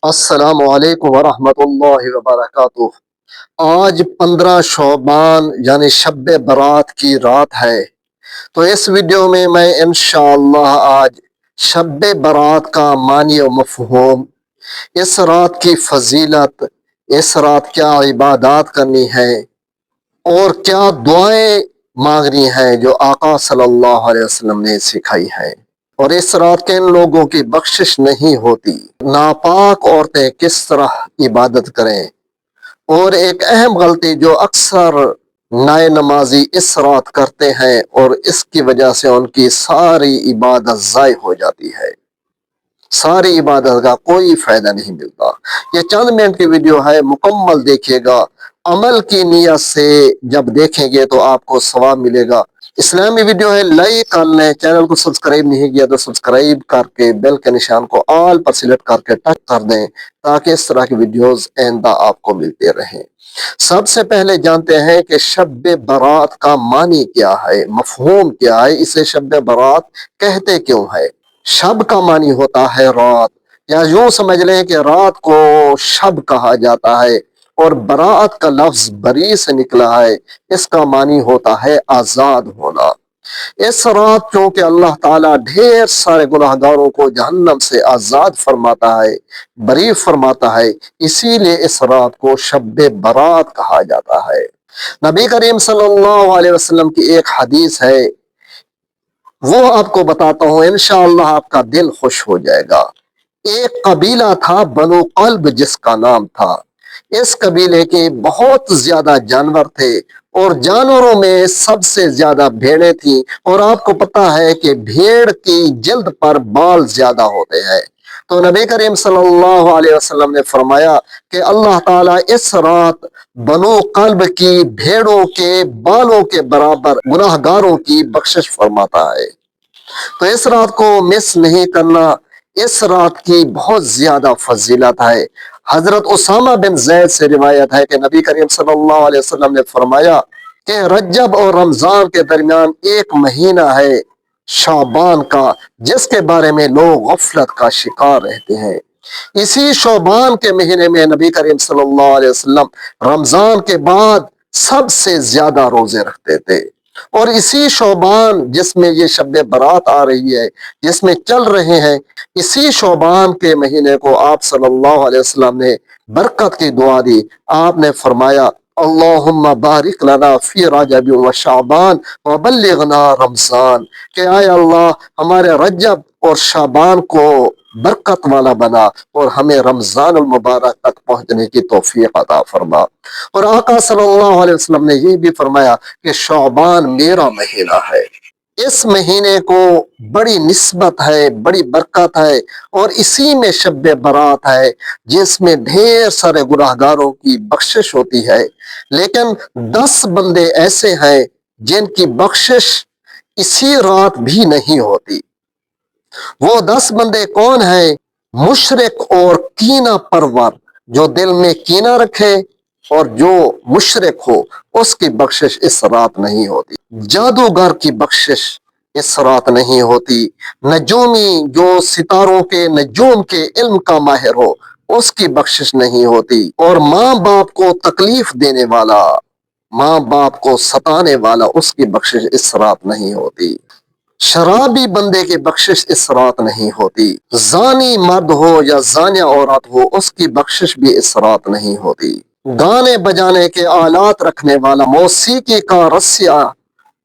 السلام علیکم ورحمۃ اللہ وبرکاتہ۔ آج 15 شعبان یعنی شب برات کی رات ہے، تو اس ویڈیو میں انشاءاللہ آج شب برات کا معنی و مفہوم، اس رات کی فضیلت، اس رات کیا عبادات کرنی ہے اور کیا دعائیں مانگنی ہیں جو آقا صلی اللہ علیہ وسلم نے سکھائی ہے، اور اس رات کے ان لوگوں کی بخشش نہیں ہوتی۔ ناپاک عورتیں کس طرح عبادت کریں، اور ایک اہم غلطی جو اکثر نئے نمازی اس رات کرتے ہیں اور اس کی وجہ سے ان کی ساری عبادت ضائع ہو جاتی ہے، ساری عبادت کا کوئی فائدہ نہیں ملتا۔ یہ چند منٹ کی ویڈیو ہے، مکمل دیکھیے گا، عمل کی نیت سے جب دیکھیں گے تو آپ کو ثواب ملے گا۔ اسلامی ویڈیو ہے، لائک کر لیں، چینل کو سبسکرائب نہیں کیا تو سبسکرائب کر کے بیل کے نشان کو آل پر سلیکٹ کر کے ٹچ کر دیں تاکہ اس طرح کی ویڈیوز آئندہ آپ کو ملتے رہیں۔ سب سے پہلے جانتے ہیں کہ شب برات کا معنی کیا ہے، مفہوم کیا ہے، اسے شب برات کہتے کیوں ہے۔ شب کا معنی ہوتا ہے رات، یا یوں سمجھ لیں کہ رات کو شب کہا جاتا ہے، اور برات کا لفظ بری سے نکلا ہے، اس کا معنی ہوتا ہے آزاد ہونا۔ اس رات چونکہ اللہ تعالیٰ ڈھیر سارے گناہ گاروں کو جہنم سے آزاد فرماتا ہے، بری فرماتا ہے، اسی لیے اس رات کو شب برات کہا جاتا ہے۔ نبی کریم صلی اللہ علیہ وسلم کی ایک حدیث ہے، وہ آپ کو بتاتا ہوں، انشاءاللہ آپ کا دل خوش ہو جائے گا۔ ایک قبیلہ تھا بنو قلب جس کا نام تھا، اس قبیلے کے بہت زیادہ جانور تھے، اور جانوروں میں سب سے زیادہ بھیڑیں تھیں، اور آپ کو پتا ہے کہ بھیڑ کی جلد پر بال زیادہ ہوتے ہیں، تو نبی کریم صلی اللہ علیہ وسلم نے فرمایا کہ اللہ تعالیٰ اس رات بنو قلب کی بھیڑوں کے بالوں کے برابر گناہ گاروں کی بخشش فرماتا ہے، تو اس رات کو مس نہیں کرنا۔ اس رات کی بہت زیادہ فضیلت ہے۔ حضرت اسامہ بن زید سے روایت ہے کہ نبی کریم صلی اللہ علیہ وسلم نے فرمایا کہ رجب اور رمضان کے درمیان ایک مہینہ ہے شعبان کا، جس کے بارے میں لوگ غفلت کا شکار رہتے ہیں۔ اسی شعبان کے مہینے میں نبی کریم صلی اللہ علیہ وسلم رمضان کے بعد سب سے زیادہ روزے رکھتے تھے، اور اسی شعبان جس میں یہ شب برات آ رہی ہے، جس میں چل رہے ہیں، اسی شعبان کے مہینے کو آپ صلی اللہ علیہ وسلم نے برکت کی دعا دی۔ آپ نے فرمایا اللہم بارک لنا فی رجب و شعبان وبلغنا رمضان، کہ آئے اللہ ہمارے رجب اور شعبان کو برکت والا بنا اور ہمیں رمضان المبارک تک پہنچنے کی توفیق عطا فرما۔ اور آقا صلی اللہ علیہ وسلم نے یہ بھی فرمایا کہ شعبان میرا مہینہ ہے، اس مہینے کو بڑی نسبت ہے، بڑی برکت ہے، اور اسی میں شب برات ہے جس میں ڈھیر سارے گناہ گاروں کی بخشش ہوتی ہے، لیکن 10 بندے ایسے ہیں جن کی بخشش اسی رات بھی نہیں ہوتی۔ وہ 10 بندے کون ہیں؟ مشرک اور کینہ پرور، جو دل میں کینہ رکھے اور جو مشرک ہو، اس کی بخشش اس رات نہیں ہوتی۔ جادوگر کی بخشش اس رات نہیں ہوتی۔ نجومی جو ستاروں کے نجوم کے علم کا ماہر ہو، اس کی بخشش نہیں ہوتی۔ اور ماں باپ کو تکلیف دینے والا، ماں باپ کو ستانے والا، اس کی بخشش اس رات نہیں ہوتی۔ شرابی بندے کی بخشش اس رات نہیں ہوتی۔ زانی مرد ہو یا زانیہ عورت ہو، اس کی بخشش بھی اس رات نہیں ہوتی۔ گانے بجانے کے آلات رکھنے والا، موسیقی کا رسیا،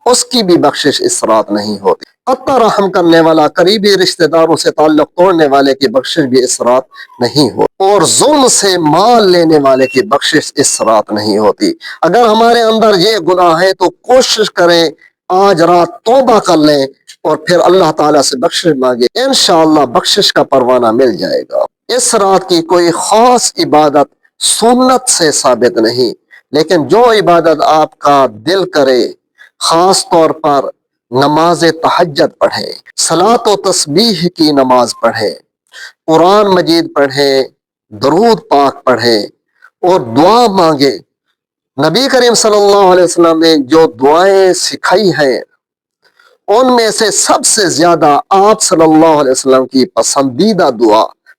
اس کی بھی بخشش اس رات نہیں ہوتی۔ قطع رحم کرنے والا، قریبی رشتہ داروں سے تعلق توڑنے والے کی بخشش بھی اس رات نہیں ہوتی، اور ظلم سے مال لینے والے کی بخشش اس رات نہیں ہوتی۔ اگر ہمارے اندر یہ گناہ ہے تو کوشش کریں آج رات توبہ کر لیں اور پھر اللہ تعالیٰ سے بخشش مانگے، انشاءاللہ بخشش کا پروانہ مل جائے گا۔ اس رات کی کوئی خاص عبادت سنت سے ثابت نہیں، لیکن جو عبادت آپ کا دل کرے، خاص طور پر نماز تہجد پڑھیں، صلاۃ و تسبیح کی نماز پڑھیں، قرآن مجید پڑھیں، درود پاک پڑھیں اور دعا مانگیں۔ نبی کریم صلی اللہ علیہ وسلم نے جو دعائیں سکھائی ہیں، ان میں سے سب سے زیادہ آپ صلی اللہ علیہ وسلم کی پسندیدہ دعا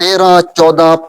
13, 14,